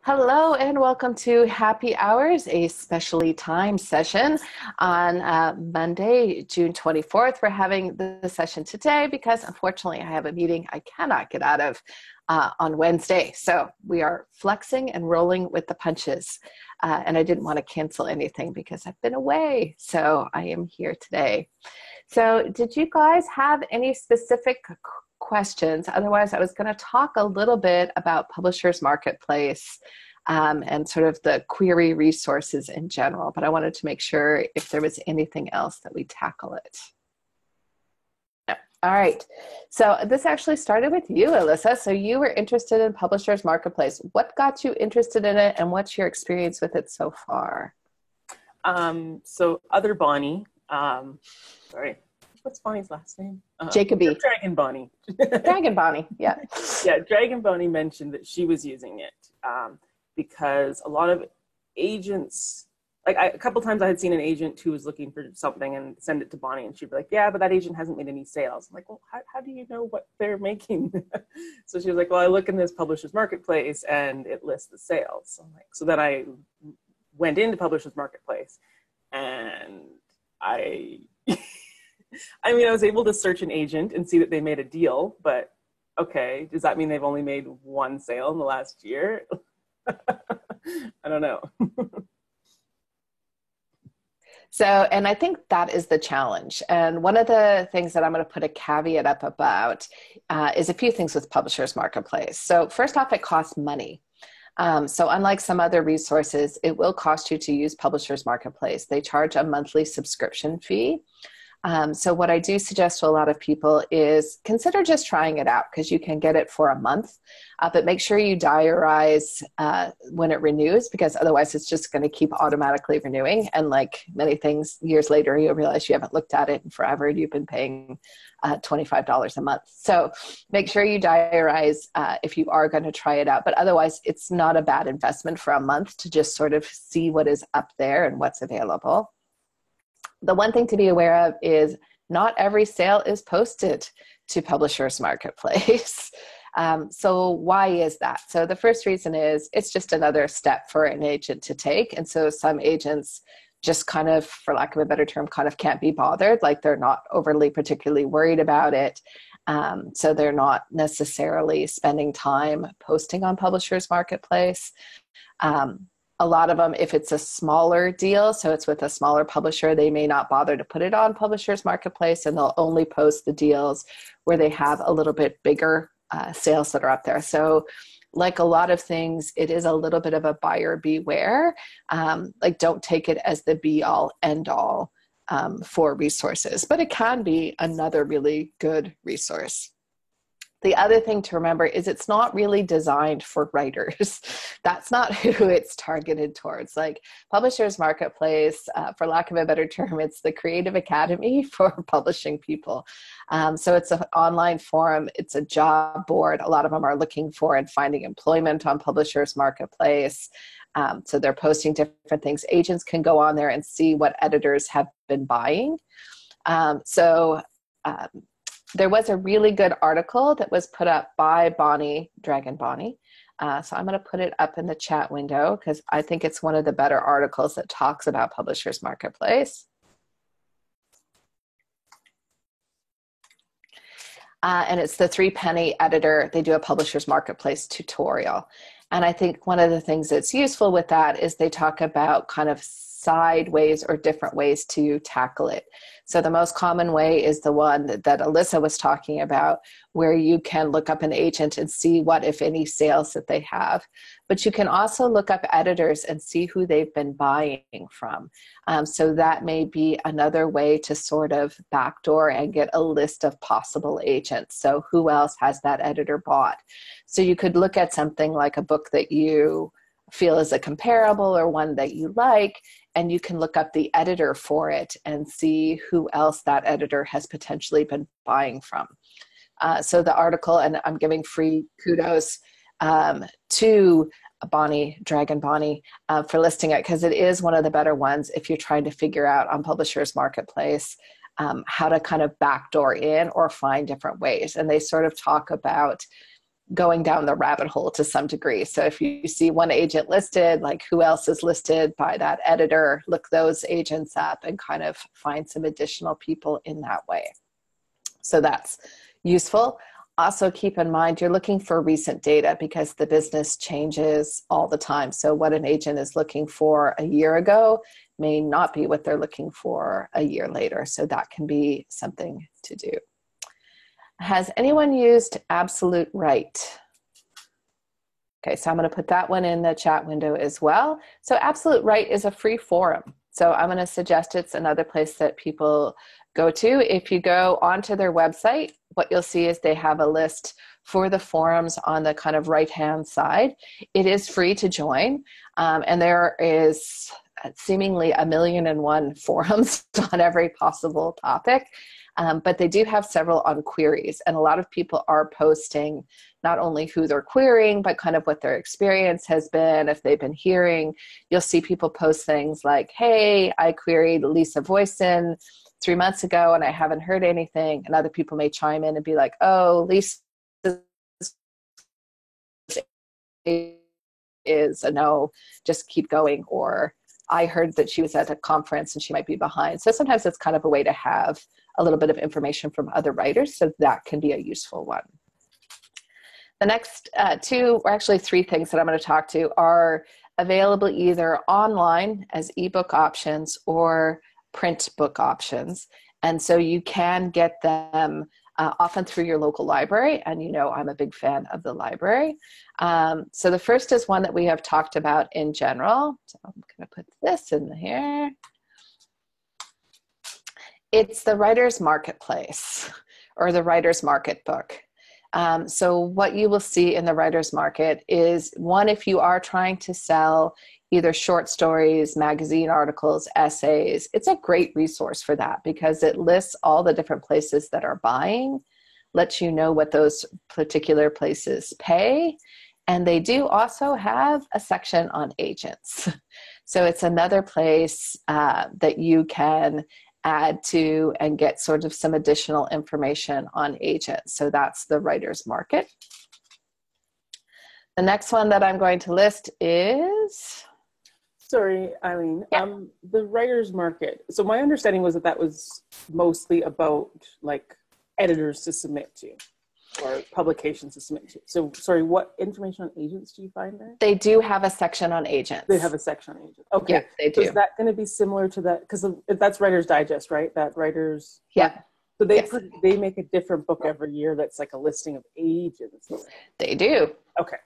Hello and welcome to Happy Hours, a specially timed session on Monday, June 24th. We're having the session today because unfortunately I have a meeting I cannot get out of on Wednesday. So we are flexing and rolling with the punches. And I didn't want to cancel anything because I've been away. So I am here today. So did you guys have any specific questions? Otherwise, I was going to talk a little bit about Publishers Marketplace and sort of the query resources in general, but I wanted to make sure if there was anything else that we tackle it. No. All right, so this actually started with you, Alyssa. So you were interested in Publishers Marketplace. What got you interested in it and what's your experience with it so far? So other Bonnie, sorry, what's Bonnie's last name? Jacoby. Dragon Bonnie. Dragon Bonnie, yeah. Yeah, Dragon Bonnie mentioned that she was using it because a lot of agents, a couple times I had seen an agent who was looking for something and send it to Bonnie and she'd be like, yeah, but that agent hasn't made any sales. I'm like, well, how do you know what they're making? So she was like, well, I look in this Publishers Marketplace and it lists the sales. So I'm like, so then I went into Publishers Marketplace and I was able to search an agent and see that they made a deal, but okay, does that mean they've only made one sale in the last year? I don't know. So, and I think that is the challenge. And one of the things that I'm going to put a caveat up about is a few things with Publishers Marketplace. So first off, it costs money. So unlike some other resources, it will cost you to use Publishers Marketplace. They charge a monthly subscription fee. So what I do suggest to a lot of people is consider just trying it out because you can get it for a month, but make sure you diarize when it renews because otherwise it's just going to keep automatically renewing. And like many things, years later, you'll realize you haven't looked at it in forever and you've been paying $25 a month. So make sure you diarize if you are going to try it out, but otherwise it's not a bad investment for a month to just sort of see what is up there and what's available. The one thing to be aware of is not every sale is posted to Publishers Marketplace. So why is that? So the first reason is it's just another step for an agent to take. And so some agents just kind of, for lack of a better term, kind of can't be bothered. Like they're not overly particularly worried about it. So they're not necessarily spending time posting on Publishers Marketplace. A lot of them, if it's a smaller deal, so it's with a smaller publisher, they may not bother to put it on Publishers Marketplace and they'll only post the deals where they have a little bit bigger sales that are up there. So like a lot of things, it is a little bit of a buyer beware. Like don't take it as the be all end all for resources, but it can be another really good resource. The other thing to remember is it's not really designed for writers. That's not who it's targeted towards. Like Publishers Marketplace, for lack of a better term, it's the creative academy for publishing people. So it's an online forum. It's a job board. A lot of them are looking for and finding employment on Publishers Marketplace. So they're posting different things. Agents can go on there and see what editors have been buying. There was a really good article that was put up by Bonnie, Dragon Bonnie. So I'm going to put it up in the chat window because I think it's one of the better articles that talks about Publishers Marketplace. And it's the 3-penny editor. They do a Publishers Marketplace tutorial. And I think one of the things that's useful with that is they talk about kind of sideways or different ways to tackle it. So the most common way is the one that Alyssa was talking about, where you can look up an agent and see what, if any, sales that they have. But you can also look up editors and see who they've been buying from. So that may be another way to sort of backdoor and get a list of possible agents. So who else has that editor bought? So you could look at something like a book that you feel is a comparable or one that you like, and you can look up the editor for it and see who else that editor has potentially been buying from. So the article, and I'm giving free kudos to Bonnie, Dragon Bonnie, for listing it, because it is one of the better ones if you're trying to figure out on Publishers Marketplace how to kind of backdoor in or find different ways. And they sort of talk about going down the rabbit hole to some degree. So if you see one agent listed, like who else is listed by that editor, look those agents up and kind of find some additional people in that way. So that's useful. Also keep in mind, you're looking for recent data because the business changes all the time. So what an agent is looking for a year ago may not be what they're looking for a year later. So that can be something to do. Has anyone used Absolute Right? Okay, so I'm going to put that one in the chat window as well. So Absolute Right is a free forum. So I'm going to suggest it's another place that people go to. If you go onto their website, what you'll see is they have a list for the forums on the kind of right-hand side. It is free to join, and there is seemingly 1,000,001 forums on every possible topic. But they do have several on queries, and a lot of people are posting not only who they're querying, but kind of what their experience has been, if they've been hearing. You'll see people post things like, hey, I queried Lisa Voisin 3 months ago and I haven't heard anything. And other people may chime in and be like, oh, Lisa is a no, just keep going. Or I heard that she was at a conference and she might be behind. So sometimes it's kind of a way to have a little bit of information from other writers, so that can be a useful one. The next two, or actually three things that I'm going to talk to are available either online as ebook options or print book options. And so you can get them often through your local library, and you know I'm a big fan of the library. So the first is one that we have talked about in general. So I'm going to put this in here. It's the Writer's Marketplace, or the Writer's Market book. So what you will see in the Writer's Market is, one, if you are trying to sell either short stories, magazine articles, essays, it's a great resource for that because it lists all the different places that are buying, lets you know what those particular places pay, and they do also have a section on agents. So it's another place that you can add to and get sort of some additional information on agents. So that's the Writer's Market. The next one that I'm going to list is... Sorry, Eileen. Yeah. The Writer's Market. So my understanding was that was mostly about like editors to submit to, or publications to submit to. So sorry, what information on agents do you find there? They do have a section on agents. They have a section on agents. Okay. Yeah, they do. So is that going to be similar to that? Because that's Writer's Digest, right? That Writer's... Yeah. So they, yes. They make a different book every year that's like a listing of agents. They do. Okay.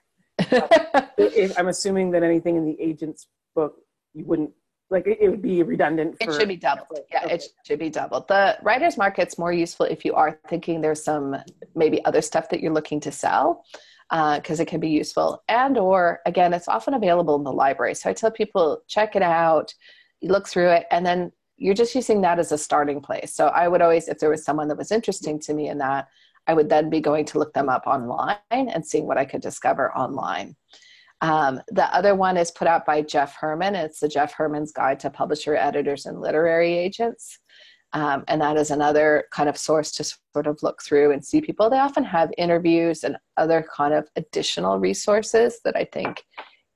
I'm assuming that anything in the agent's book, you wouldn't, like it would be redundant. It should be doubled. Yeah, okay. It should be doubled. The Writer's Market's more useful if you are thinking there's some maybe other stuff that you're looking to sell, because it can be useful. And or, again, it's often available in the library. So I tell people, check it out, you look through it, and then you're just using that as a starting place. So I would always, if there was someone that was interesting to me in that, I would then be going to look them up online and seeing what I could discover online. The other one is put out by Jeff Herman. It's the Jeff Herman's Guide to Publisher, Editors, and Literary Agents. And that is another kind of source to sort of look through and see people. They often have interviews and other kind of additional resources that I think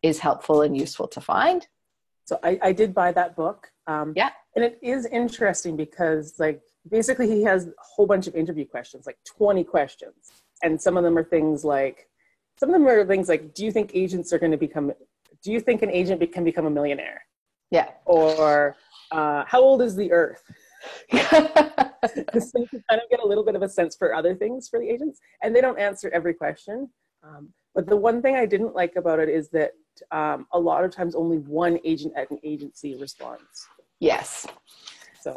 is helpful and useful to find. So I did buy that book. Yeah. And it is interesting because like basically he has a whole bunch of interview questions, like 20 questions. And some of them are things like, do you think agents are going to do you think an agent can become a millionaire? Yeah. Or how old is the earth? So you can kind of get a little bit of a sense for other things for the agents. And they don't answer every question. But the one thing I didn't like about it is that a lot of times only one agent at an agency responds. Yes. So,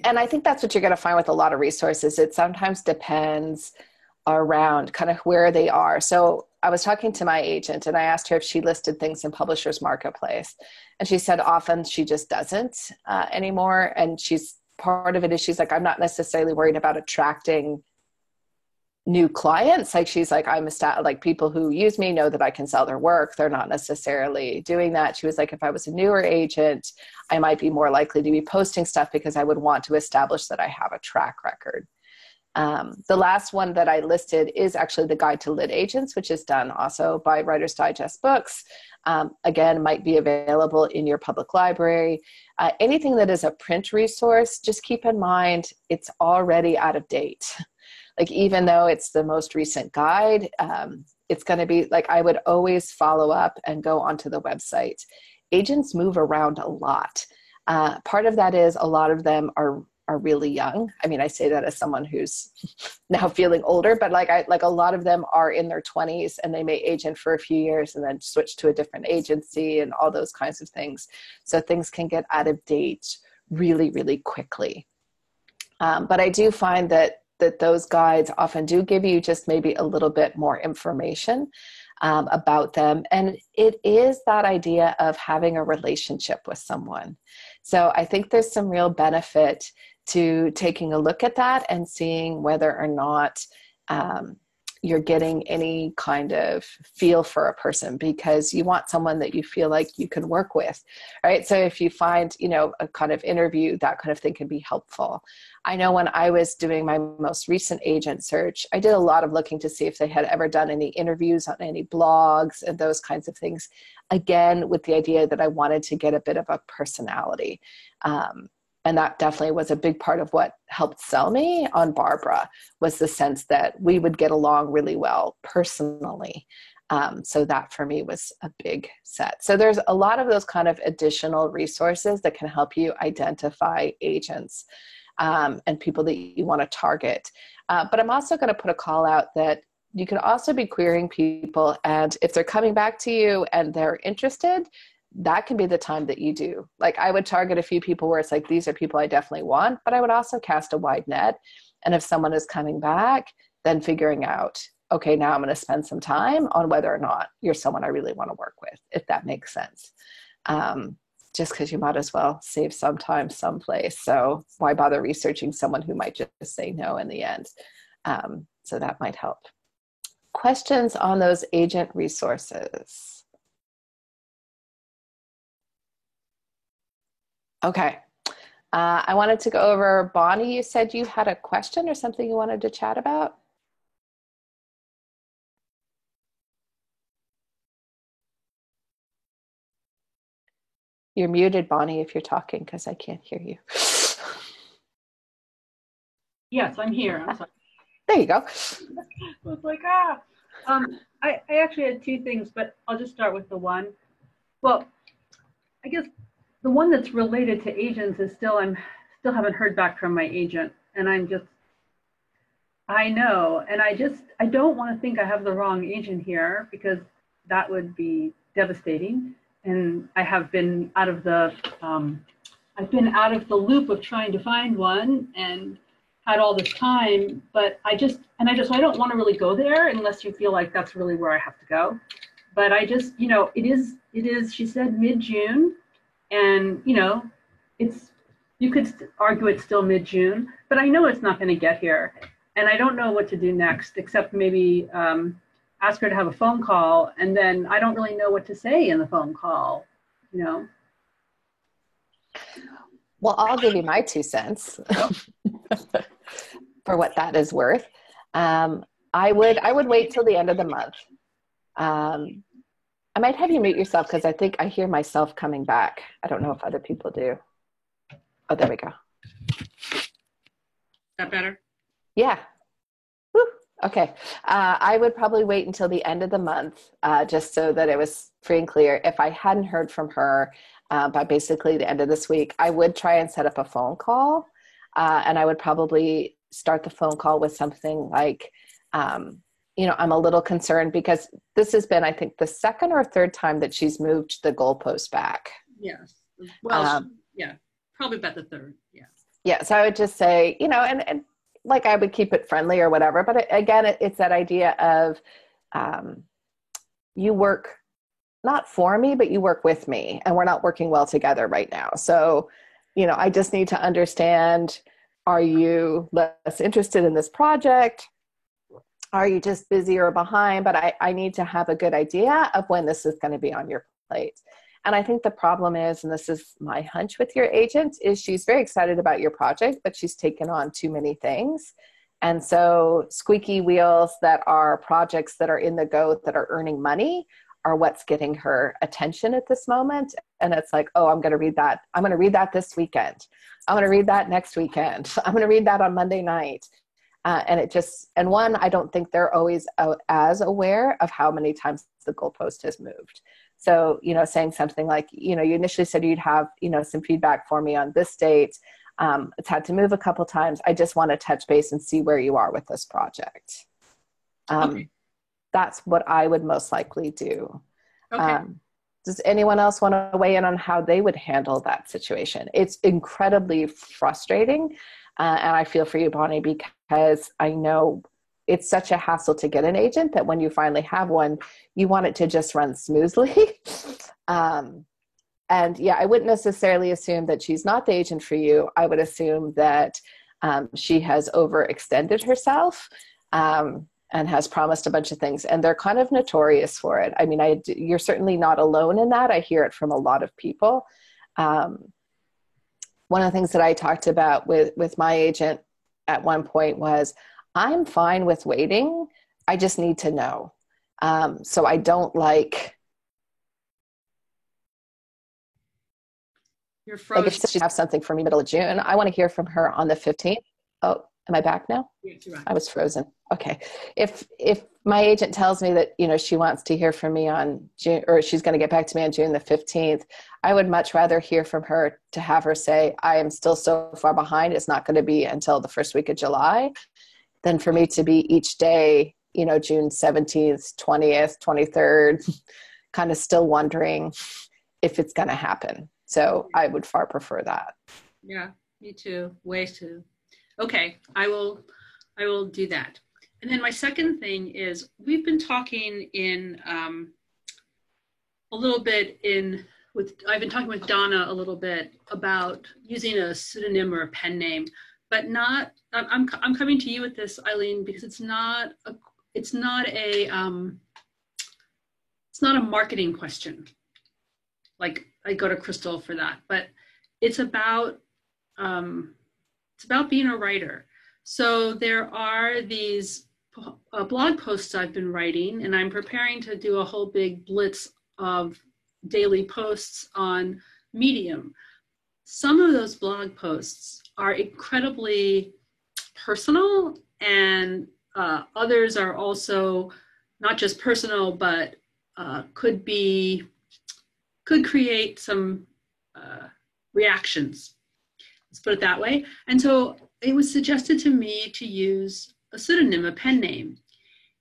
and I think that's what you're going to find with a lot of resources. It sometimes depends around kind of where they are. So I was talking to my agent and I asked her if she listed things in Publishers Marketplace. And she said often she just doesn't anymore. And part of it is she's like, I'm not necessarily worried about attracting new clients. Like she's like, like people who use me know that I can sell their work. They're not necessarily doing that. She was like, if I was a newer agent, I might be more likely to be posting stuff because I would want to establish that I have a track record. The last one that I listed is actually the Guide to Lit Agents, which is done also by Writer's Digest Books. Again, might be available in your public library. Anything that is a print resource, just keep in mind it's already out of date. Like, even though it's the most recent guide, it's going to be like, I would always follow up and go onto the website. Agents move around a lot. Part of that is a lot of them are really young. I mean, I say that as someone who's now feeling older, but like a lot of them are in their 20s and they may agent for a few years and then switch to a different agency and all those kinds of things. So things can get out of date really, really quickly. But I do find that those guides often do give you just maybe a little bit more information about them. And it is that idea of having a relationship with someone. So I think there's some real benefit to taking a look at that and seeing whether or not you're getting any kind of feel for a person, because you want someone that you feel like you can work with, right? So if you find, a kind of interview, that kind of thing can be helpful. I know when I was doing my most recent agent search, I did a lot of looking to see if they had ever done any interviews on any blogs and those kinds of things. Again, with the idea that I wanted to get a bit of a personality. And that definitely was a big part of what helped sell me on Barbara, was the sense that we would get along really well personally. So that for me was a big set. So there's a lot of those kind of additional resources that can help you identify agents and people that you want to target. But I'm also going to put a call out that you can also be querying people, and if they're coming back to you and they're interested, that can be the time that you do. Like, I would target a few people where it's like, these are people I definitely want, but I would also cast a wide net. And if someone is coming back, then figuring out, okay, now I'm going to spend some time on whether or not you're someone I really want to work with, if that makes sense. Just because you might as well save some time someplace. So why bother researching someone who might just say no in the end? So that might help. Questions on those agent resources? Okay. I wanted to go over, Bonnie, you said you had a question or something you wanted to chat about? You're muted, Bonnie, if you're talking, because I can't hear you. Yes, I'm here. I'm sorry. There you go. I was like, I actually had two things, but I'll just start with the one. Well, I guess the one that's related to agents is I'm still haven't heard back from my agent, and I know, and I don't want to think I have the wrong agent here, because that would be devastating. And I have been out of the loop of trying to find one, and had all this time, but I don't want to really go there unless you feel like that's really where I have to go. But I just, it is, she said mid-June, and, you could argue it's still mid-June, but I know it's not going to get here. And I don't know what to do next, except maybe ask her to have a phone call, and then I don't really know what to say in the phone call, Well, I'll give you my 2 cents for what that is worth. I would wait till the end of the month. I might have you mute yourself, because I think I hear myself coming back. I don't know if other people do. Oh, there we go. Is that better? Yeah. Woo. Okay. I would probably wait until the end of the month, just so that it was free and clear. If I hadn't heard from her by basically the end of this week, I would try and set up a phone call. And I would probably start the phone call with something like, I'm a little concerned because this has been, I think, the second or third time that she's moved the goalpost back. Yes. Well, yeah, probably about the third. Yeah. Yeah. So I would just say, and like I would keep it friendly or whatever. But again, it's that idea of you work not for me, but you work with me, and we're not working well together right now. So, I just need to understand, are you less interested in this project? Are you just busy or behind? But I need to have a good idea of when this is going to be on your plate. And I think the problem is, and this is my hunch with your agent, is she's very excited about your project, but she's taken on too many things. And so squeaky wheels that are projects that are in the go that are earning money are what's getting her attention at this moment. And it's like, oh, I'm going to read that. I'm going to read that this weekend. I'm going to read that next weekend. I'm going to read that on Monday night. And one, I don't think they're always as aware of how many times the goalpost has moved. So, saying something like, you initially said you'd have, some feedback for me on this date. It's had to move a couple times. I just want to touch base and see where you are with this project. Okay. That's what I would most likely do. Okay. Does anyone else want to weigh in on how they would handle that situation? It's incredibly frustrating. And I feel for you, Bonnie, because I know it's such a hassle to get an agent that when you finally have one, you want it to just run smoothly. And yeah, I wouldn't necessarily assume that she's not the agent for you. I would assume that she has overextended herself and has promised a bunch of things. And they're kind of notorious for it. I mean, you're certainly not alone in that. I hear it from a lot of people. One of the things that I talked about with my agent at one point was, I'm fine with waiting. I just need to know. So I don't like... You're frozen. Like if she has something for me middle of June, I want to hear from her on the 15th. Oh, am I back now? Yes, you're right. I was frozen. Okay. If my agent tells me that, she wants to hear from me on June, or she's going to get back to me on June the 15th, I would much rather hear from her to have her say, I am still so far behind. It's not going to be until the first week of July, than for me to be each day, June 17th, 20th, 23rd, kind of still wondering if it's going to happen. So I would far prefer that. Yeah, me too. Ways to. Okay, I will do that. And then my second thing is, we've been talking in I've been talking with Donna a little bit about using a pseudonym or a pen name, but I'm coming to you with this, Eileen, because it's not a marketing question. Like, I go to Crystal for that, but it's about being a writer. So there are these blog posts I've been writing, and I'm preparing to do a whole big blitz of daily posts on Medium. Some of those blog posts are incredibly personal, and others are also not just personal, but could create some reactions. Let's put it that way. And so it was suggested to me to use a pseudonym, a pen name.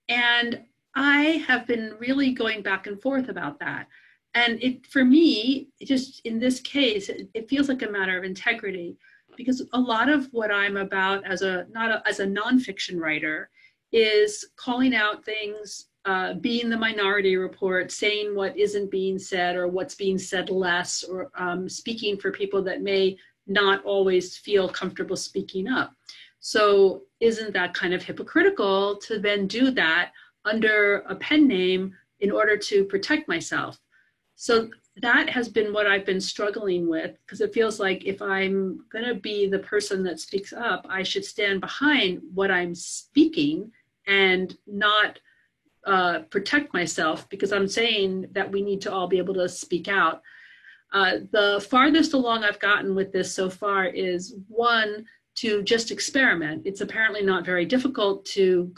And I have been really going back and forth about that. And for me, just in this case, it feels like a matter of integrity, because a lot of what I'm about as a nonfiction writer is calling out things, being the minority report, saying what isn't being said or what's being said less, or speaking for people that may not always feel comfortable speaking up. So isn't that kind of hypocritical to then do that under a pen name in order to protect myself? So that has been what I've been struggling with, because it feels like if I'm going to be the person that speaks up, I should stand behind what I'm speaking and not protect myself, because I'm saying that we need to all be able to speak out. The farthest along I've gotten with this so far is, one, to just experiment. It's apparently not very difficult to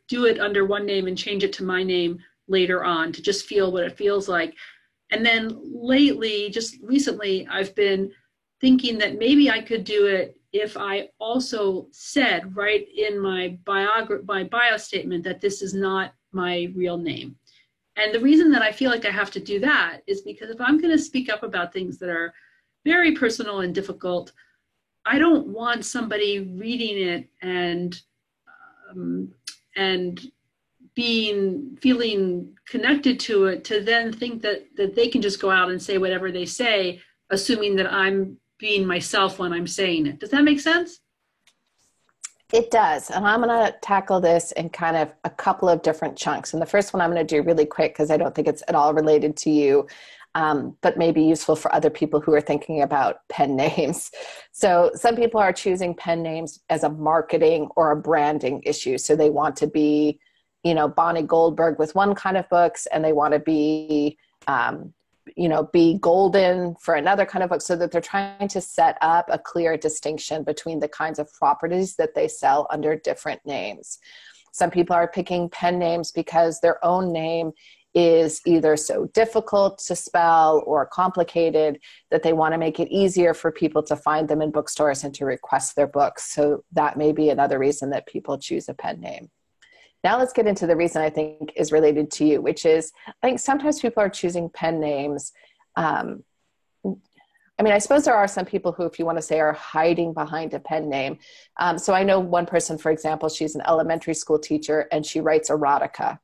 do it under one name and change it to my name later on, to just feel what it feels like. And then lately, just recently, I've been thinking that maybe I could do it if I also said right in my bio statement that this is not my real name. And the reason that I feel like I have to do that is because if I'm going to speak up about things that are very personal and difficult, I don't want somebody reading it and feeling connected to it to then think that they can just go out and say whatever they say, assuming that I'm being myself when I'm saying it. Does that make sense? It does. And I'm going to tackle this in kind of a couple of different chunks. And the first one I'm going to do really quick because I don't think it's at all related to you, but may be useful for other people who are thinking about pen names. So some people are choosing pen names as a marketing or a branding issue. So they want to be, you know, Bonnie Goldberg with one kind of books, and they want to be, be golden for another kind of book, so that they're trying to set up a clear distinction between the kinds of properties that they sell under different names. Some people are picking pen names because their own name is either so difficult to spell or complicated that they want to make it easier for people to find them in bookstores and to request their books. So that may be another reason that people choose a pen name. Now let's get into the reason I think is related to you, which is I think sometimes people are choosing pen names. I suppose there are some people who, if you want to say, are hiding behind a pen name. So I know one person, for example, she's an elementary school teacher and she writes erotica.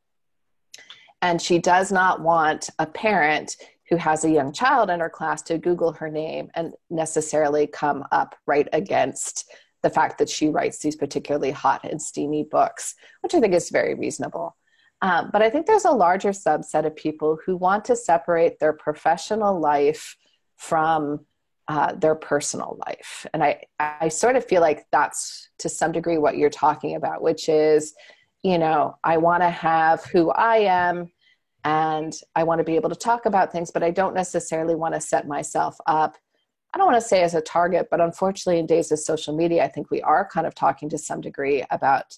And she does not want a parent who has a young child in her class to Google her name and necessarily come up right against the fact that she writes these particularly hot and steamy books, which I think is very reasonable. But I think there's a larger subset of people who want to separate their professional life from their personal life. And I sort of feel like that's to some degree what you're talking about, which is, you know, I want to have who I am and I want to be able to talk about things, but I don't necessarily want to set myself up, I don't want to say as a target, but unfortunately in days of social media, I think we are kind of talking to some degree about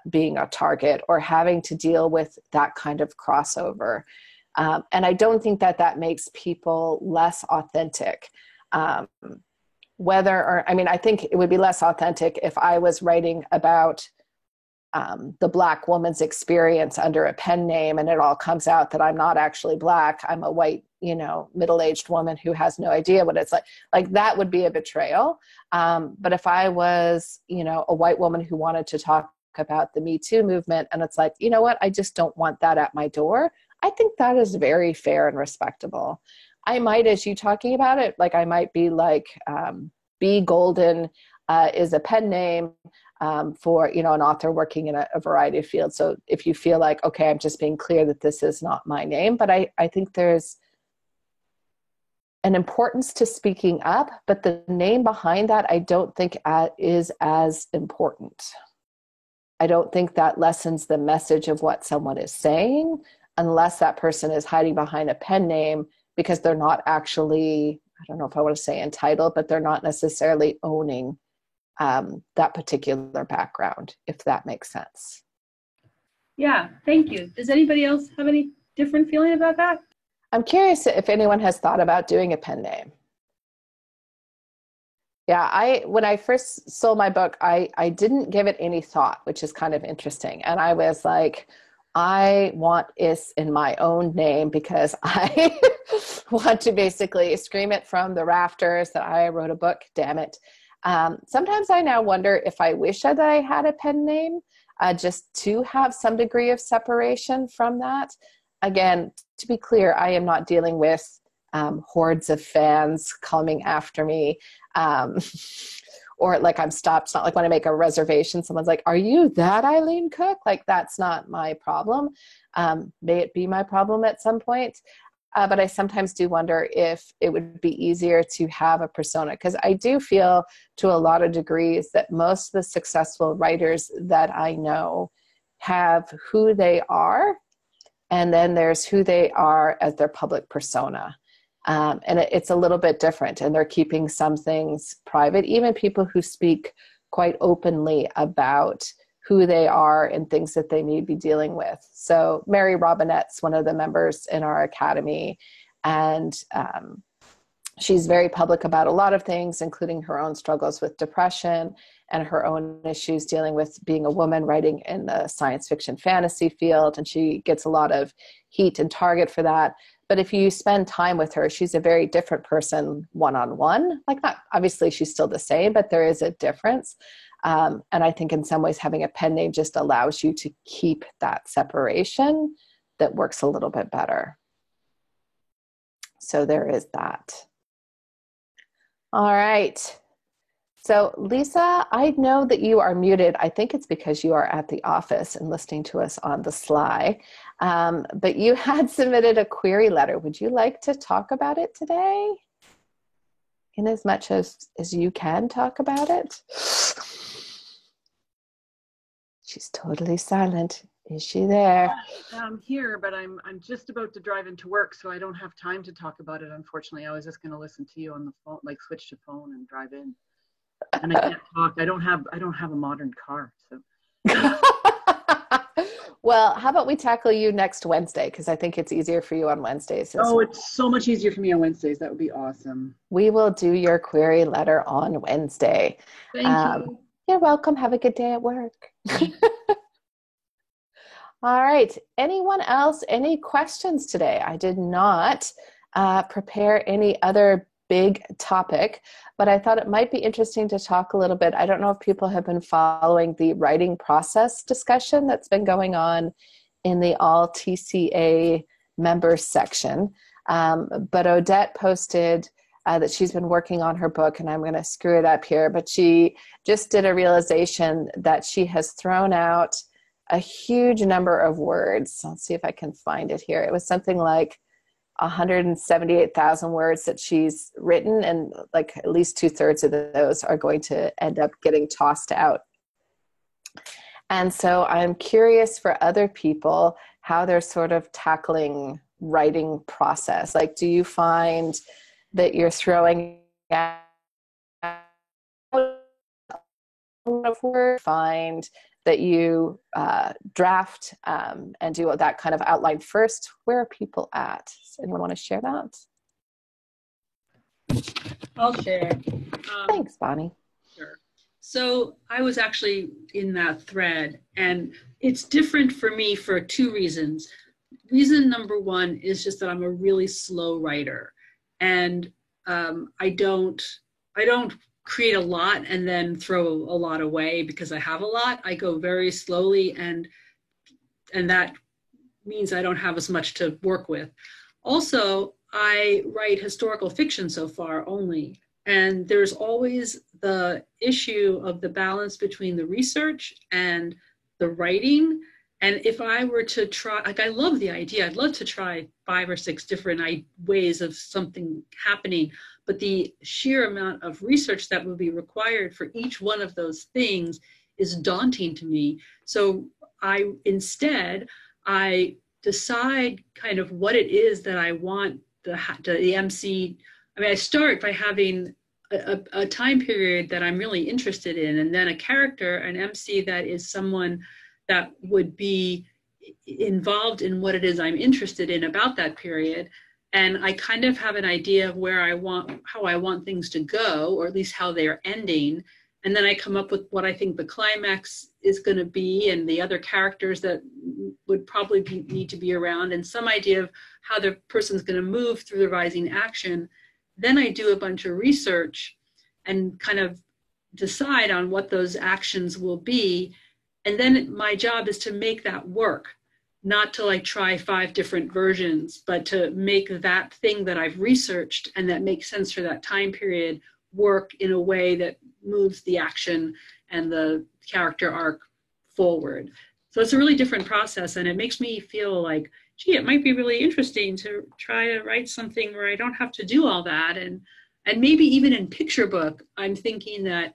being a target or having to deal with that kind of crossover. And I don't think that makes people less authentic. I think it would be less authentic if I was writing about the Black woman's experience under a pen name and it all comes out that I'm not actually Black. I'm a white, middle-aged woman who has no idea what it's like that would be a betrayal. But if I was, a white woman who wanted to talk about the Me Too movement and it's like, you know what, I just don't want that at my door, I think that is very fair and respectable. I might, as you talking about it, like I might be like, B. Golden is a pen name for, an author working in a variety of fields. So if you feel like, okay, I'm just being clear that this is not my name, but I think there's an importance to speaking up, but the name behind that I don't think is as important. I don't think that lessens the message of what someone is saying unless that person is hiding behind a pen name because they're not actually, I don't know if I want to say entitled, but they're not necessarily owning that particular background, if that makes sense. Yeah, thank you. Does anybody else have any different feeling about that? I'm curious if anyone has thought about doing a pen name. Yeah, when I first sold my book, I didn't give it any thought, which is kind of interesting. And I was like, I want Is in my own name because I want to basically scream it from the rafters that I wrote a book, damn it. Sometimes I now wonder if I wish that I had a pen name just to have some degree of separation from that. Again, to be clear, I am not dealing with hordes of fans coming after me or like I'm stopped. It's not like when I make a reservation, someone's like, are you that Eileen Cook? Like, that's not my problem. May it be my problem at some point. But I sometimes do wonder if it would be easier to have a persona, because I do feel to a lot of degrees that most of the successful writers that I know have who they are, and then there's who they are as their public persona. And it's a little bit different, and they're keeping some things private, even people who speak quite openly about who they are and things that they may be dealing with. So Mary Robinette's one of the members in our academy, and she's very public about a lot of things, including her own struggles with depression and her own issues dealing with being a woman writing in the science fiction fantasy field. And she gets a lot of heat and target for that. But if you spend time with her, she's a very different person one-on-one. Like, not obviously she's still the same, but there is a difference. And I think in some ways having a pen name just allows you to keep that separation that works a little bit better. So there is that. All right. So, Lisa, I know that you are muted. I think it's because you are at the office and listening to us on the sly. But you had submitted a query letter. Would you like to talk about it today? In as much as you can talk about it? She's totally silent. Is she there? I'm here, but I'm just about to drive into work, so I don't have time to talk about it, unfortunately. I was just going to listen to you on the phone, like switch to phone and drive in. And I can't talk. I don't have a modern car, so. Well, how about we tackle you next Wednesday? Because I think it's easier for you on Wednesdays. Oh, it's so much easier for me on Wednesdays. That would be awesome. We will do your query letter on Wednesday. Thank you. You're welcome. Have a good day at work. All right. Anyone else? Any questions today? I did not prepare any other big topic, but I thought it might be interesting to talk a little bit. I don't know if people have been following the writing process discussion that's been going on in the All TCA members section. But Odette posted that she's been working on her book, and I'm going to screw it up here, but she just did a realization that she has thrown out a huge number of words. Let's see if I can find it here. It was something like 178,000 words that she's written, and like at least 2/3 of those are going to end up getting tossed out. And so I'm curious for other people how they're sort of tackling writing process. Like, do you find that you're throwing out a lot of words, find that you draft and do that kind of outline first? Where are people at? Does anyone want to share that? I'll share. Thanks, Bonnie. Sure. So I was actually in that thread, and it's different for me for two reasons. Reason number one is just that I'm a really slow writer, and I don't create a lot and then throw a lot away because I have a lot. I go very slowly, and that means I don't have as much to work with. Also, I write historical fiction so far only, and there's always the issue of the balance between the research and the writing. And if I were to try, like, I love the idea, I'd love to try 5 or 6 different ways of something happening, but the sheer amount of research that would be required for each one of those things is daunting to me. So I decide kind of what it is that I want the MC. I mean, I start by having a time period that I'm really interested in, and then a character, an MC that is someone that would be involved in what it is I'm interested in about that period. And I kind of have an idea of how I want things to go, or at least how they're ending. And then I come up with what I think the climax is going to be, and the other characters that would probably need to be around, and some idea of how the person's going to move through the rising action. Then I do a bunch of research and kind of decide on what those actions will be. And then my job is to make that work, not to like try 5 different versions, but to make that thing that I've researched and that makes sense for that time period work in a way that moves the action and the character arc forward. So it's a really different process, and it makes me feel like, gee, it might be really interesting to try to write something where I don't have to do all that. And maybe even in picture book, I'm thinking that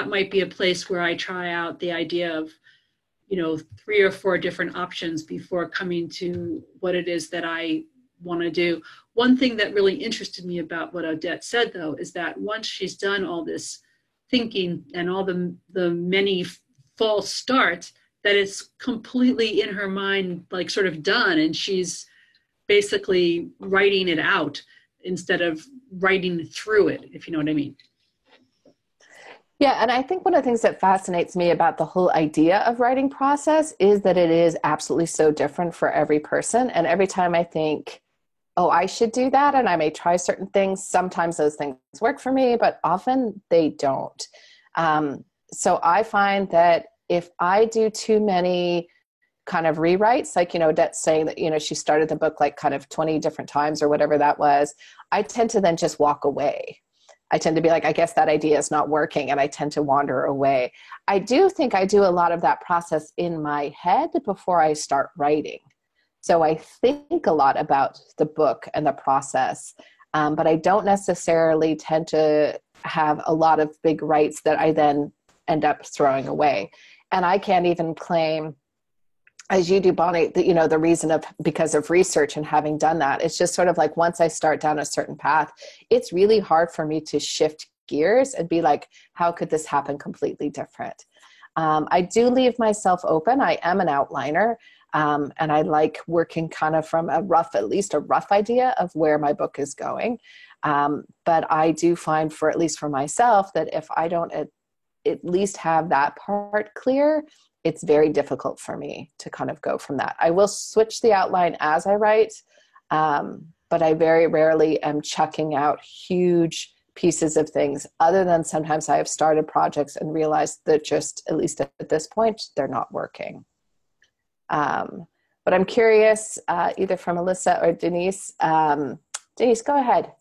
might be a place where I try out the idea of, 3 or 4 different options before coming to what it is that I want to do. One thing that really interested me about what Odette said, though, is that once she's done all this thinking and all the many false starts, that it's completely in her mind, like sort of done, and she's basically writing it out instead of writing through it, if you know what I mean. Yeah, and I think one of the things that fascinates me about the whole idea of writing process is that it is absolutely so different for every person. And every time I think, oh, I should do that, and I may try certain things, sometimes those things work for me, but often they don't. So I find that if I do too many kind of rewrites, like, Odette's saying that, she started the book like kind of 20 different times or whatever that was, I tend to then just walk away. I tend to be like, I guess that idea is not working, and I tend to wander away. I do think I do a lot of that process in my head before I start writing. So I think a lot about the book and the process, but I don't necessarily tend to have a lot of big writes that I then end up throwing away. And I can't even claim, as you do, Bonnie, that, you know, the reason of because of research and having done that, it's just sort of like once I start down a certain path, it's really hard for me to shift gears and be like, how could this happen completely different? I do leave myself open. I am an outliner, and I like working kind of from at least a rough idea of where my book is going. But I do find, at least for myself, that if I don't at least have that part clear, it's very difficult for me to kind of go from that. I will switch the outline as I write, but I very rarely am chucking out huge pieces of things, other than sometimes I have started projects and realized that just, at least at this point, they're not working. But I'm curious, either from Alyssa or Denise. Denise, go ahead.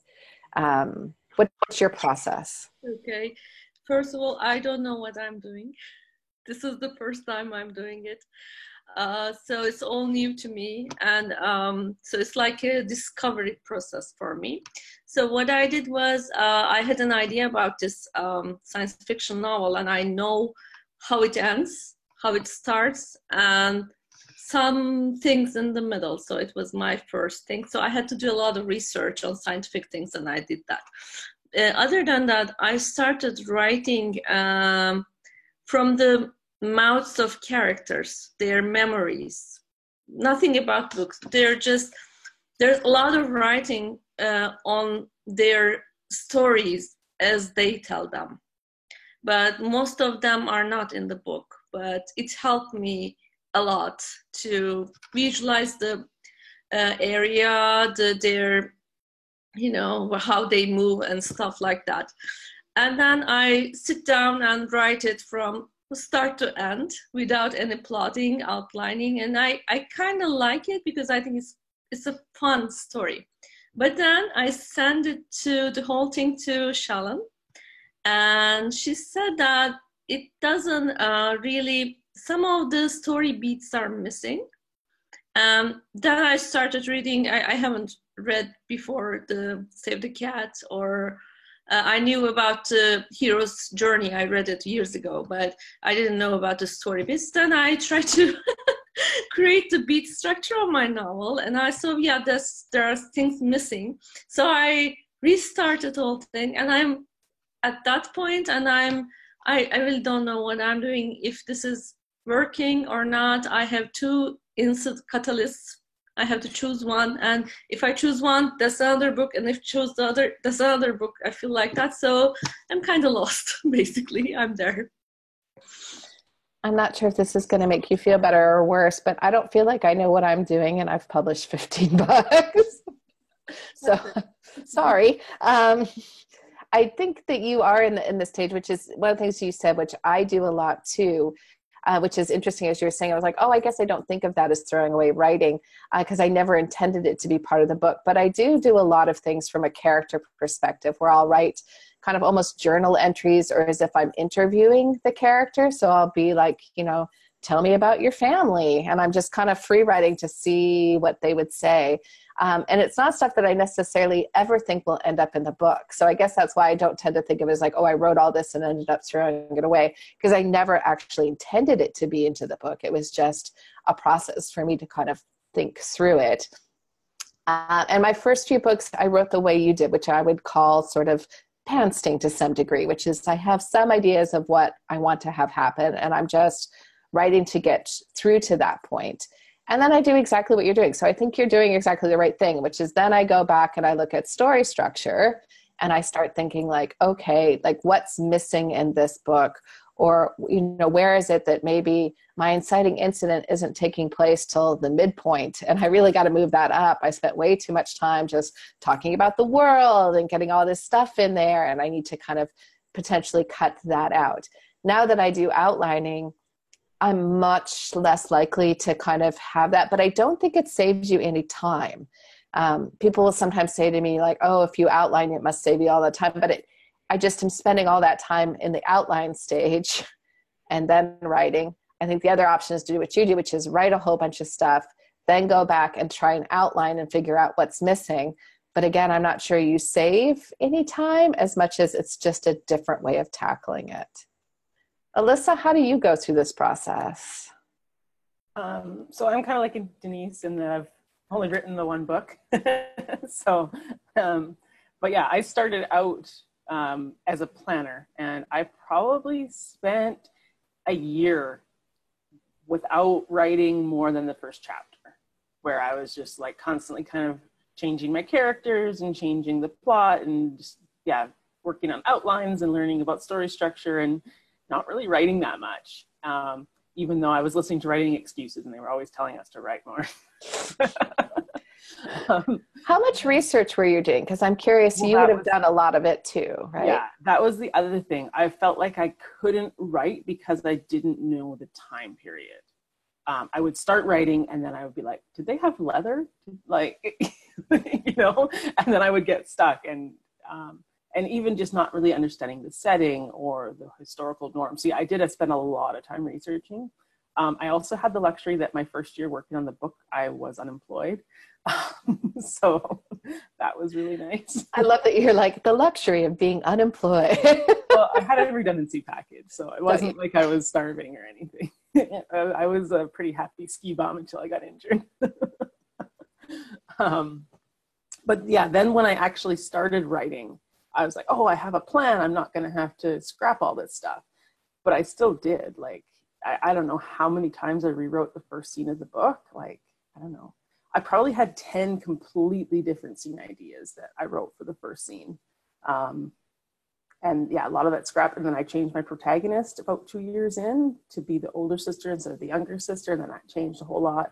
What's your process? Okay. First of all, I don't know what I'm doing. This is the first time I'm doing it. So it's all new to me. And so it's like a discovery process for me. So what I did was I had an idea about this science fiction novel, and I know how it ends, how it starts, and some things in the middle. So it was my first thing. So I had to do a lot of research on scientific things, and I did that. Other than that, I started writing from the mouths of characters, their memories, nothing about books. There's a lot of writing on their stories as they tell them. But most of them are not in the book, but it helped me a lot to visualize the area, their, you know, how they move and stuff like that. And then I sit down and write it from start to end without any plotting, outlining. And I kind of like it because I think it's a fun story. But then I sent the whole thing to Shalon, and she said that it doesn't really, some of the story beats are missing. Then I started reading. I haven't read before the Save the Cat, or I knew about the hero's journey. I read it years ago, but I didn't know about the story bits. Then I tried to create the beat structure of my novel, and I saw, yeah, there are things missing. So I restarted the whole thing, and I'm at that point, and I really don't know what I'm doing, if this is working or not. I have two instant catalysts. I have to choose one, and if I choose one, that's another book, and if I choose the other, that's another book. I feel like that, so I'm kind of lost, basically. I'm there. I'm not sure if this is going to make you feel better or worse, but I don't feel like I know what I'm doing, and I've published 15 books. So, sorry. I think that you are in the stage, which is one of the things you said, which I do a lot too, which is interesting. As you were saying, I was like, oh, I guess I don't think of that as throwing away writing, because I never intended it to be part of the book. But I do a lot of things from a character perspective, where I'll write kind of almost journal entries, or as if I'm interviewing the character. So I'll be like, you know, tell me about your family. And I'm just kind of free writing to see what they would say. And it's not stuff that I necessarily ever think will end up in the book. So I guess that's why I don't tend to think of it as like, oh, I wrote all this and ended up throwing it away, because I never actually intended it to be into the book. It was just a process for me to kind of think through it. And my first few books, I wrote the way you did, which I would call sort of pansting to some degree, which is I have some ideas of what I want to have happen, and I'm just writing to get through to that point. And then I do exactly what you're doing. So I think you're doing exactly the right thing, which is then I go back and I look at story structure, and I start thinking like, okay, like what's missing in this book? Or, you know, where is it that maybe my inciting incident isn't taking place till the midpoint, and I really got to move that up. I spent way too much time just talking about the world and getting all this stuff in there, and I need to kind of potentially cut that out. Now that I do outlining, I'm much less likely to kind of have that, but I don't think it saves you any time. People will sometimes say to me like, oh, if you outline, it must save you all the time, but I just am spending all that time in the outline stage and then writing. I think the other option is to do what you do, which is write a whole bunch of stuff, then go back and try and outline and figure out what's missing. But again, I'm not sure you save any time as much as it's just a different way of tackling it. Alyssa, how do you go through this process? So I'm kind of like Denise in that I've only written the one book. So, but yeah, I started out as a planner, and I probably spent a year without writing more than the first chapter, where I was just like constantly kind of changing my characters and changing the plot and just, yeah, working on outlines and learning about story structure and not really writing that much. Even though I was listening to writing excuses and they were always telling us to write more. How much research were you doing? Because I'm curious, you would have done a lot of it too, right? Yeah, that was the other thing. I felt like I couldn't write because I didn't know the time period. I would start writing and then I would be like, did they have leather? Like, you know, and then I would get stuck and even just not really understanding the setting or the historical norms. See, I did spend a lot of time researching. I also had the luxury that my first year working on the book, I was unemployed. So that was really nice. I love that you're like the luxury of being unemployed. Well, I had a redundancy package, so it wasn't like I was starving or anything. I was a pretty happy ski bum until I got injured. But yeah, then when I actually started writing, I was like, oh, I have a plan. I'm not going to have to scrap all this stuff. But I still did. Like, I don't know how many times I rewrote the first scene of the book. Like, I don't know. I probably had 10 completely different scene ideas that I wrote for the first scene. And yeah, a lot of that scrapped. And then I changed my protagonist about 2 years in to be the older sister instead of the younger sister. And then I changed a whole lot.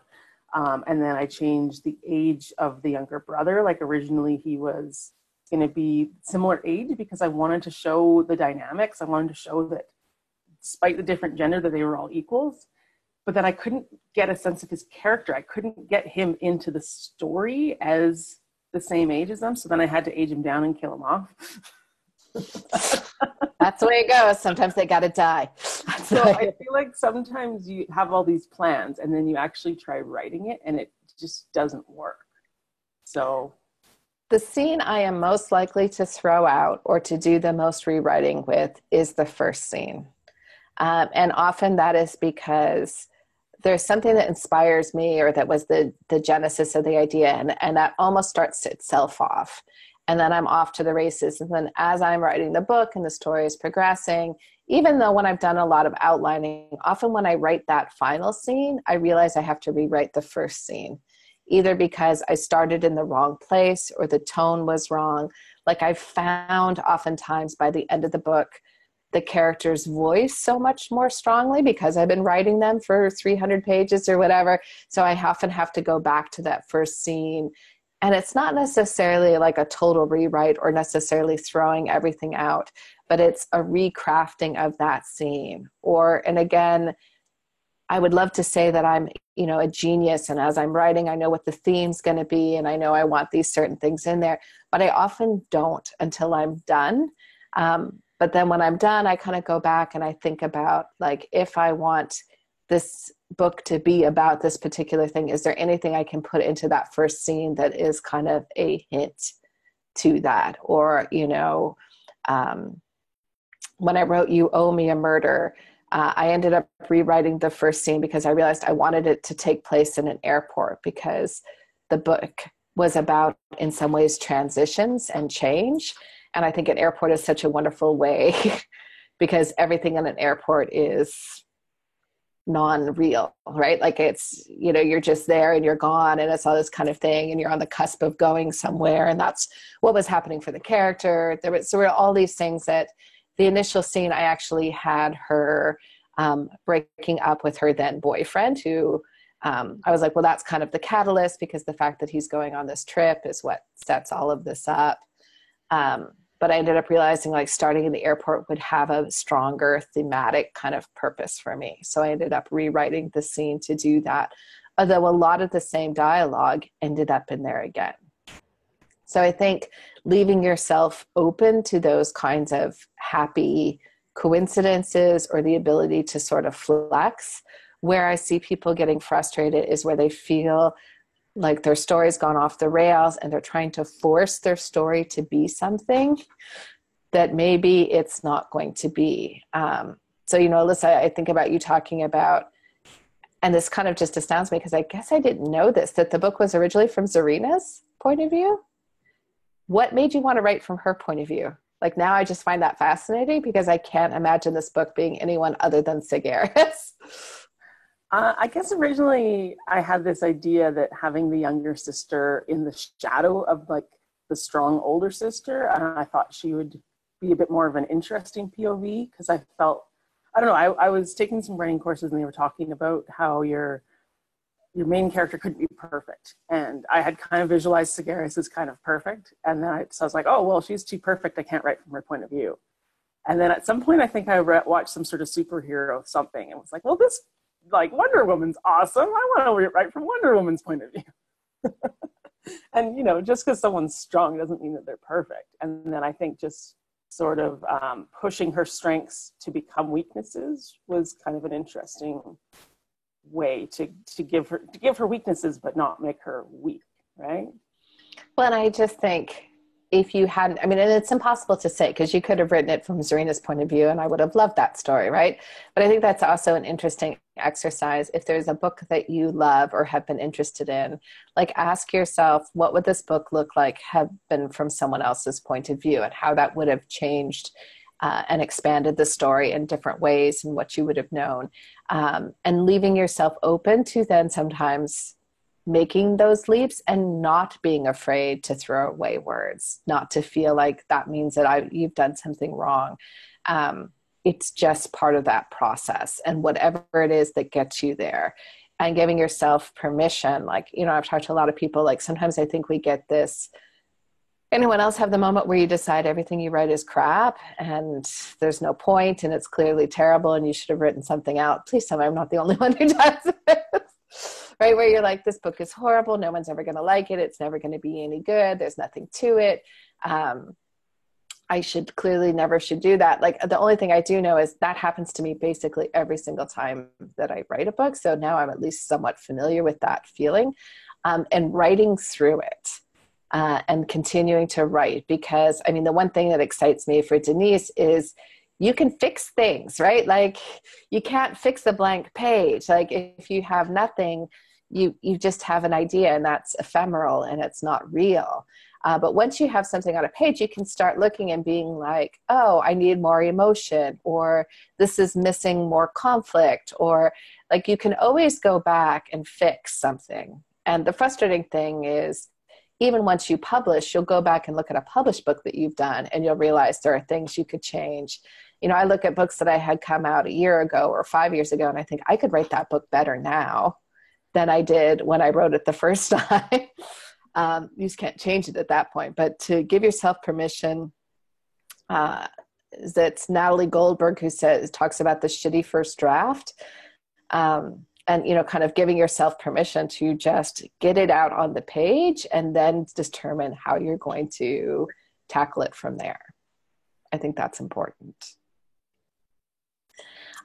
And then I changed the age of the younger brother. Like originally he was going to be similar age because I wanted to show the dynamics. I wanted to show that despite the different gender that they were all equals. But then I couldn't get a sense of his character. I couldn't get him into the story as the same age as them. So then I had to age him down and kill him off. That's the way it goes. Sometimes they got to die. So I feel like sometimes you have all these plans and then you actually try writing it and it just doesn't work. So the scene I am most likely to throw out or to do the most rewriting with is the first scene. And often that is because there's something that inspires me or that was the genesis of the idea and that almost starts itself off. And then I'm off to the races. And then as I'm writing the book and the story is progressing, even though when I've done a lot of outlining, often when I write that final scene, I realize I have to rewrite the first scene, either because I started in the wrong place or the tone was wrong. Like I've found oftentimes by the end of the book, the character's voice so much more strongly because I've been writing them for 300 pages or whatever. So I often have to go back to that first scene. And it's not necessarily like a total rewrite or necessarily throwing everything out, but it's a recrafting of that scene. And again, I would love to say that I'm, a genius. And as I'm writing, I know what the theme's going to be. And I know I want these certain things in there, but I often don't until I'm done. But then when I'm done, I kind of go back and I think about like, if I want this book to be about this particular thing, is there anything I can put into that first scene that is kind of a hint to that? Or, when I wrote You Owe Me a Murder, I ended up rewriting the first scene because I realized I wanted it to take place in an airport because the book was about, in some ways, transitions and change. And I think an airport is such a wonderful way because everything in an airport is non-real, right? Like it's, you're just there and you're gone and it's all this kind of thing and you're on the cusp of going somewhere. And that's what was happening for the character. There were all these things that the initial scene, I actually had her breaking up with her then boyfriend who I was like, well, that's kind of the catalyst because the fact that he's going on this trip is what sets all of this up. But I ended up realizing like starting in the airport would have a stronger thematic kind of purpose for me. So I ended up rewriting the scene to do that. Although a lot of the same dialogue ended up in there again. So I think leaving yourself open to those kinds of happy coincidences or the ability to sort of flex. Where I see people getting frustrated is where they feel like their story's gone off the rails and they're trying to force their story to be something that maybe it's not going to be. So, Alyssa, I think about you talking about, and this kind of just astounds me because I guess I didn't know this, that the book was originally from Zarina's point of view. What made you want to write from her point of view? Like, now I just find that fascinating because I can't imagine this book being anyone other than Cigaris. I guess originally I had this idea that having the younger sister in the shadow of like the strong older sister, I thought she would be a bit more of an interesting POV because I felt, I don't know, I was taking some writing courses and they were talking about how your main character couldn't be perfect. And I had kind of visualized Cigaris as kind of perfect. And then so I was like, oh, well, she's too perfect. I can't write from her point of view. And then at some point, I think I watched some sort of superhero something and was like, well, this, like, Wonder Woman's awesome. I want to write from Wonder Woman's point of view. And, just because someone's strong doesn't mean that they're perfect. And then I think just sort of pushing her strengths to become weaknesses was kind of an interesting way to give her weaknesses, but not make her weak, right? Well, and I just think if you hadn't, and it's impossible to say because you could have written it from Zarina's point of view and I would have loved that story, right? But I think that's also an interesting exercise. If there's a book that you love or have been interested in, like, ask yourself, what would this book look like have been from someone else's point of view and how that would have changed and expanded the story in different ways and what you would have known. And leaving yourself open to then sometimes making those leaps and not being afraid to throw away words, not to feel like that means that you've done something wrong. It's just part of that process and whatever it is that gets you there, and giving yourself permission. Like, I've talked to a lot of people, like sometimes I think we get this, anyone else have the moment where you decide everything you write is crap and there's no point and it's clearly terrible and you should have written something out? Please tell me I'm not the only one who does this. Right, where you're like, this book is horrible. No one's ever going to like it. It's never going to be any good. There's nothing to it. I never should do that. Like, the only thing I do know is that happens to me basically every single time that I write a book. So now I'm at least somewhat familiar with that feeling, and writing through it and continuing to write. Because, the one thing that excites me for Denise is you can fix things, right? Like, you can't fix a blank page. Like, if you have nothing, you just have an idea and that's ephemeral and it's not real. But once you have something on a page, you can start looking and being like, oh, I need more emotion, or this is missing more conflict, or like, you can always go back and fix something. And the frustrating thing is, even once you publish, you'll go back and look at a published book that you've done and you'll realize there are things you could change. I look at books that I had come out a year ago or 5 years ago, and I think I could write that book better now than I did when I wrote it the first time. You just can't change it at that point. But to give yourself permission, that's Natalie Goldberg who talks about the shitty first draft. And, kind of giving yourself permission to just get it out on the page and then determine how you're going to tackle it from there. I think that's important.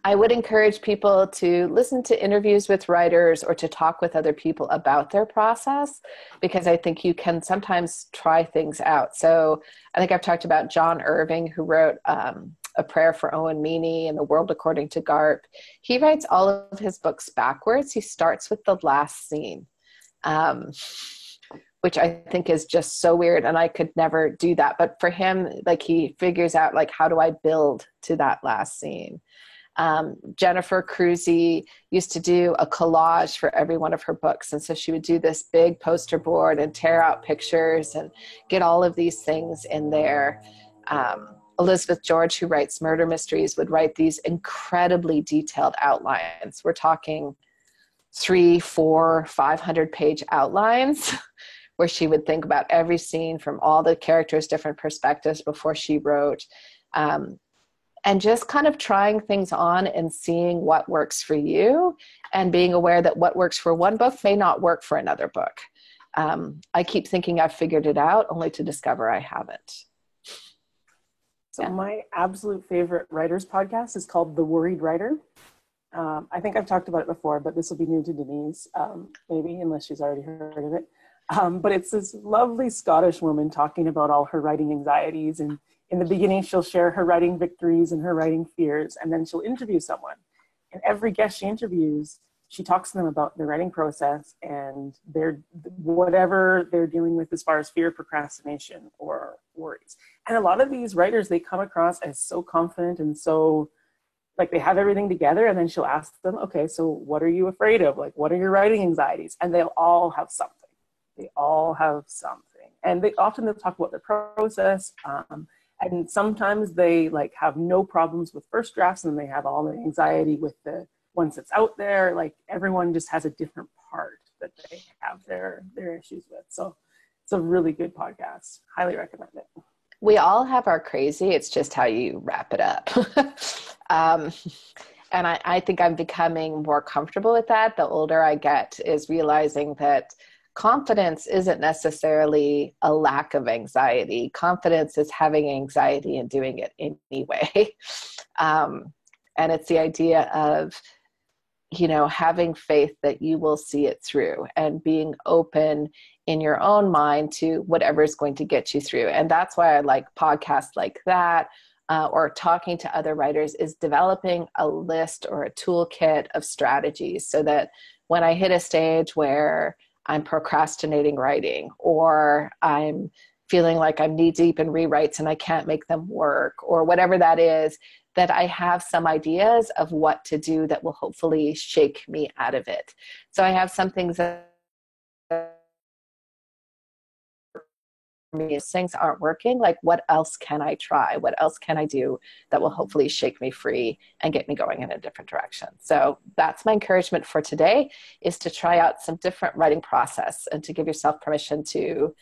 I would encourage people to listen to interviews with writers or to talk with other people about their process, because I think you can sometimes try things out. So I think I've talked about John Irving, who wrote A Prayer for Owen Meany and The World According to Garp. He writes all of his books backwards. He starts with the last scene, which I think is just so weird. And I could never do that. But for him, like, he figures out, like, how do I build to that last scene? Jennifer Cruzy used to do a collage for every one of her books. And so she would do this big poster board and tear out pictures and get all of these things in there. Elizabeth George, who writes murder mysteries, would write these incredibly detailed outlines. We're talking 300, 400, 500-page outlines where she would think about every scene from all the characters' different perspectives before she wrote. And just kind of trying things on and seeing what works for you, and being aware that what works for one book may not work for another book. I keep thinking I've figured it out, only to discover I haven't. So my absolute favorite writers podcast is called The Worried Writer. I think I've talked about it before, but this will be new to Denise, maybe, unless she's already heard of it. But it's this lovely Scottish woman talking about all her writing anxieties. And in the beginning, she'll share her writing victories and her writing fears, and then she'll interview someone. And every guest she interviews, she talks to them about their writing process and whatever they're dealing with as far as fear, procrastination, or worries. And a lot of these writers, they come across as so confident and so like they have everything together. And then she'll ask them, okay, so what are you afraid of? Like, what are your writing anxieties? And they'll all have something. They all have something. And they'll talk about their process. And sometimes they like have no problems with first drafts, and they have all the anxiety with the once it's out there. Like everyone just has a different part that they have their issues with. So it's a really good podcast. Highly recommend it. We all have our crazy. It's just how you wrap it up. And I think I'm becoming more comfortable with that. The older I get is realizing that confidence isn't necessarily a lack of anxiety. Confidence is having anxiety and doing it anyway. And it's the idea of, having faith that you will see it through and being open in your own mind to whatever is going to get you through. And that's why I like podcasts like that, or talking to other writers, is developing a list or a toolkit of strategies so that when I hit a stage where I'm procrastinating writing, or I'm feeling like I'm knee deep in rewrites and I can't make them work, or whatever that is, that I have some ideas of what to do that will hopefully shake me out of it. So I have some things that me, if things aren't working, like what else can I try? What else can I do that will hopefully shake me free and get me going in a different direction? So that's my encouragement for today, is to try out some different writing process and to give yourself permission to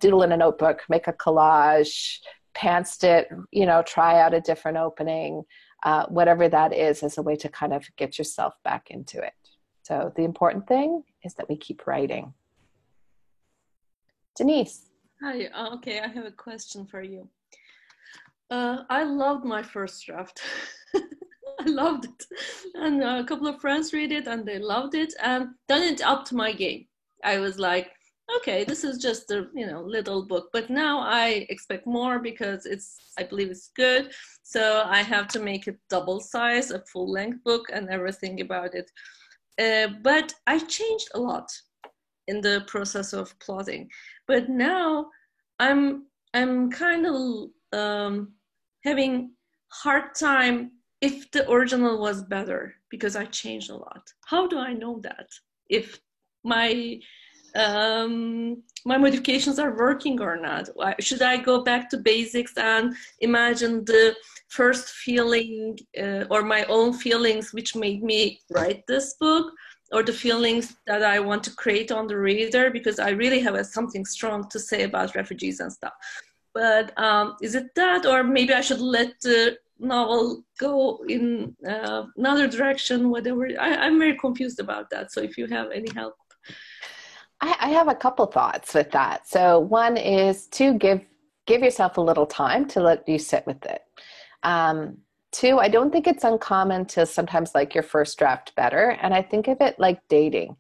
doodle in a notebook, make a collage, pants it, try out a different opening, whatever that is, as a way to kind of get yourself back into it. So the important thing is that we keep writing. Denise. Hi, okay, I have a question for you. I loved my first draft. I loved it. And a couple of friends read it and they loved it, and then it upped my game. I was like, okay, this is just a little book, but now I expect more because I believe it's good. So I have to make it double size, a full length book, and everything about it. But I changed a lot in the process of plotting. But now I'm kind of having hard time if the original was better, because I changed a lot. How do I know that if my modifications are working or not? Should I go back to basics and imagine the first feeling or my own feelings which made me write this book, or the feelings that I want to create on the reader, because I really have something strong to say about refugees and stuff. But is it that, or maybe I should let the novel go in another direction, whatever? I'm very confused about that. So if you have any help. I have a couple thoughts with that. So one is to give yourself a little time to let you sit with it. Two, I don't think it's uncommon to sometimes like your first draft better. And I think of it like dating.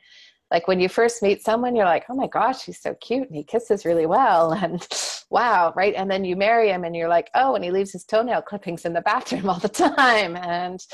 Like when you first meet someone, you're like, oh my gosh, he's so cute and he kisses really well. And wow, right? And then you marry him and you're like, oh, and he leaves his toenail clippings in the bathroom all the time. And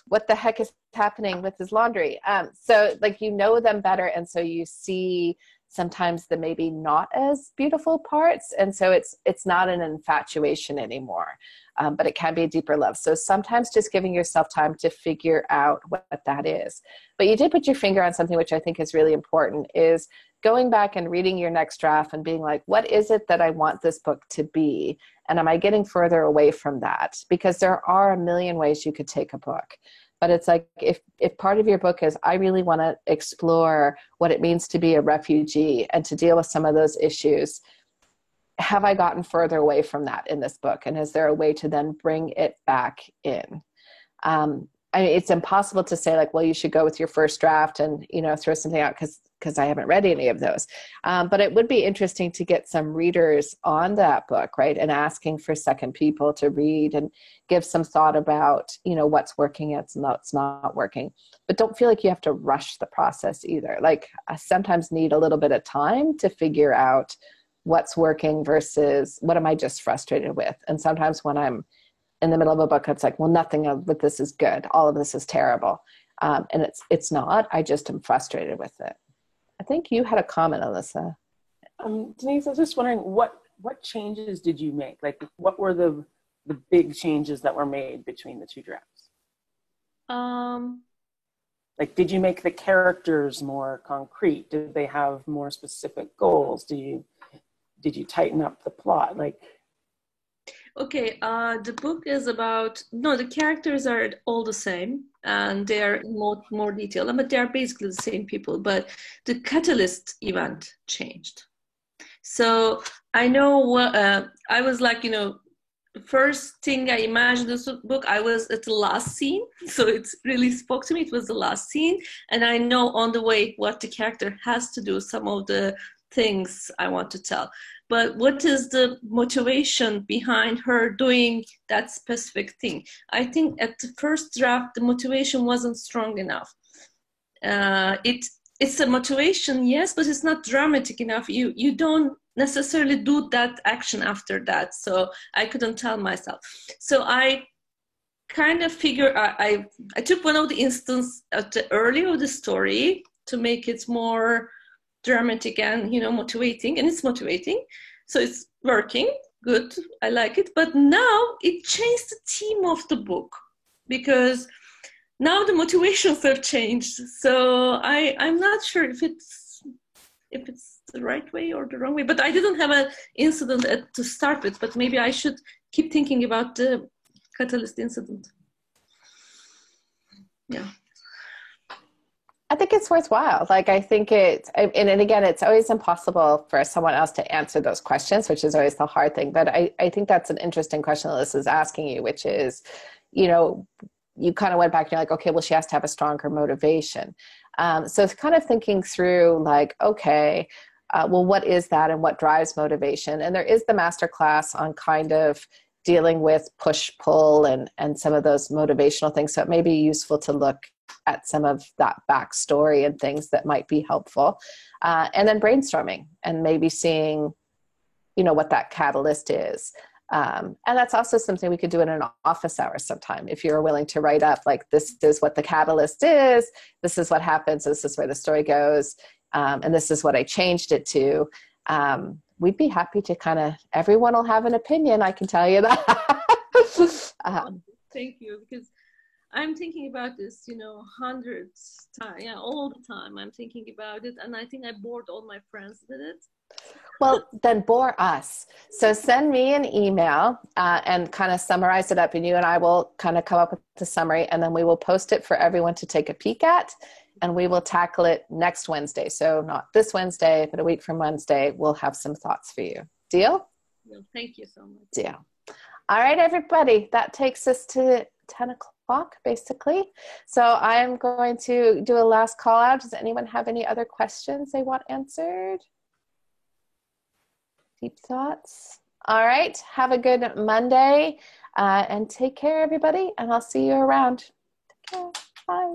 what the heck is happening with his laundry? So like, them better. And so you see sometimes the maybe not as beautiful parts. And so it's not an infatuation anymore, but it can be a deeper love. So sometimes just giving yourself time to figure out what that is. But you did put your finger on something which I think is really important, is going back and reading your next draft and being like, what is it that I want this book to be? And am I getting further away from that? Because there are a million ways you could take a book. But it's like, if part of your book is, I really want to explore what it means to be a refugee and to deal with some of those issues, have I gotten further away from that in this book? And is there a way to then bring it back in? I mean, it's impossible to say like, well, you should go with your first draft and, throw something out, because because I haven't read any of those. But it would be interesting to get some readers on that book, right? And asking for second people to read and give some thought about, you know, what's working and what's not working. But don't feel like you have to rush the process either. Like I sometimes need a little bit of time to figure out what's working versus what am I just frustrated with. And sometimes when I'm in the middle of a book, it's like, well, nothing of this is good. All of this is terrible. And it's not. I just am frustrated with it. I think you had a comment, Alyssa. Denise, I was just wondering, what changes did you make? Like, what were the big changes that were made between the two drafts? Like, did you make the characters more concrete? Did they have more specific goals? Did you tighten up the plot? Like, okay, the book is about, no, the characters are all the same and they are more detailed, but they are basically the same people, but the catalyst event changed. So I know what, I was like, you know, the first thing I imagined this book, I was at the last scene. So it really spoke to me. It was the last scene. And I know on the way what the character has to do, some of the things I want to tell. But what is the motivation behind her doing that specific thing? I think at the first draft, the motivation wasn't strong enough. It's a motivation, yes, but it's not dramatic enough. You don't necessarily do that action after that. So I couldn't tell myself. So I kind of figure I took one of the instances at the early of the story to make it more dramatic and, you know, motivating, and it's motivating, so it's working good. I like it. But now it changed the theme of the book because now the motivations have changed. So I'm not sure if it's the right way or the wrong way. But I didn't have an incident to start with, but maybe I should keep thinking about the catalyst incident. Yeah. I think it's worthwhile. Like, I think and again, it's always impossible for someone else to answer those questions, which is always the hard thing. But I think that's an interesting question Alyssa's asking you, which is, you know, you kind of went back and you're like, okay, well, she has to have a stronger motivation. So it's kind of thinking through like, okay, well, what is that and what drives motivation? And there is the masterclass on kind of dealing with push-pull and some of those motivational things. So it may be useful to look at some of that backstory and things that might be helpful. And then brainstorming and maybe seeing, you know, what that catalyst is. And that's also something we could do in an office hour sometime. If you're willing to write up, like, this is what the catalyst is, this is what happens, this is where the story goes, and this is what I changed it to. We'd be happy to everyone will have an opinion, I can tell you that. Thank you, because I'm thinking about this, you know, hundreds times, all the time. I'm thinking about it, and I think I bored all my friends with it. Well, then bore us. So send me an email and kind of summarize it up, and you and I will kind of come up with the summary, and then we will post it for everyone to take a peek at, and we will tackle it next Wednesday. So not this Wednesday, but a week from Wednesday, we'll have some thoughts for you. Deal? Well, thank you so much. Deal. All right, everybody. That takes us to 10 o'clock, basically. So I'm going to do a last call out. Does anyone have any other questions they want answered? Deep thoughts. All right. Have a good Monday and take care, everybody. And I'll see you around. Take care. Bye.